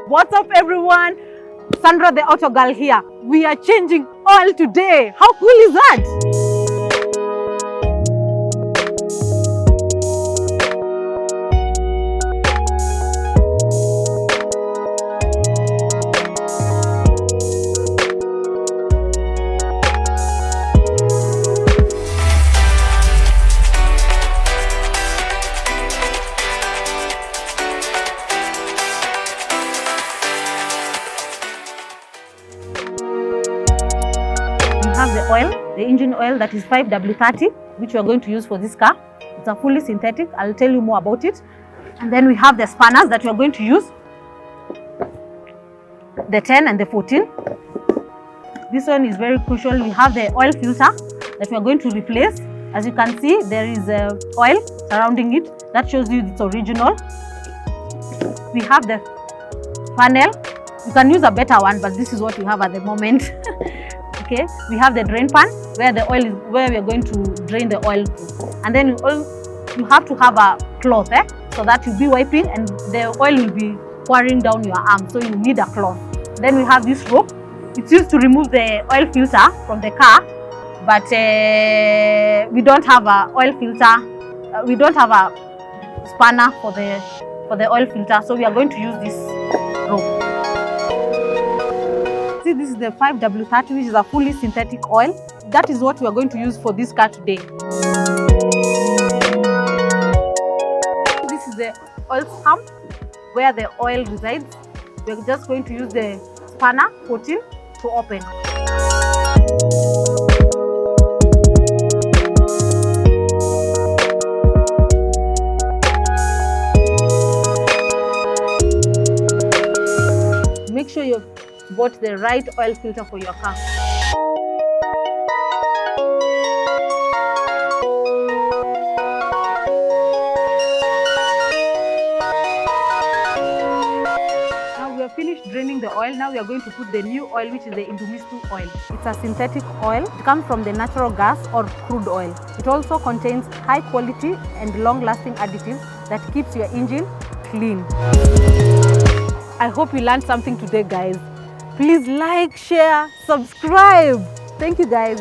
What's up, everyone? Sandra the auto girl here. We are changing oil today. How cool is that? Have the oil, the engine oil that is 5W30, which we are going to use for this car. It's a fully synthetic. I'll tell you more about it. And then we have the spanners that we are going to use, the 10 and the 14. This one is very crucial. We have the oil filter that we are going to replace. As you can see, there is oil surrounding it. That shows you it's original. We have the funnel. You can use a better one, but this is what we have at the moment. Okay, we have the drain pan where the oil is, where we are going to drain the oil to. And then you have to have a cloth, so that you'll be wiping and the oil will be pouring down your arm, so you need a cloth. Then we have this rope. It's used to remove the oil filter from the car, but we don't have a oil filter. We don't have a spanner for the oil filter, so we are going to use this rope. This is the 5W30, which is a fully synthetic oil. That is what we are going to use for this car today. This is the oil sump where the oil resides. We are just going to use the spanner 14 to open. Make sure you've bought the right oil filter for your car. Now we have finished draining the oil. Now we are going to put the new oil, which is the Improvised oil. It's a synthetic oil. It comes from the natural gas or crude oil. It also contains high quality and long-lasting additives that keeps your engine clean. I hope you learned something today, guys. Please like, share, subscribe. Thank you, guys.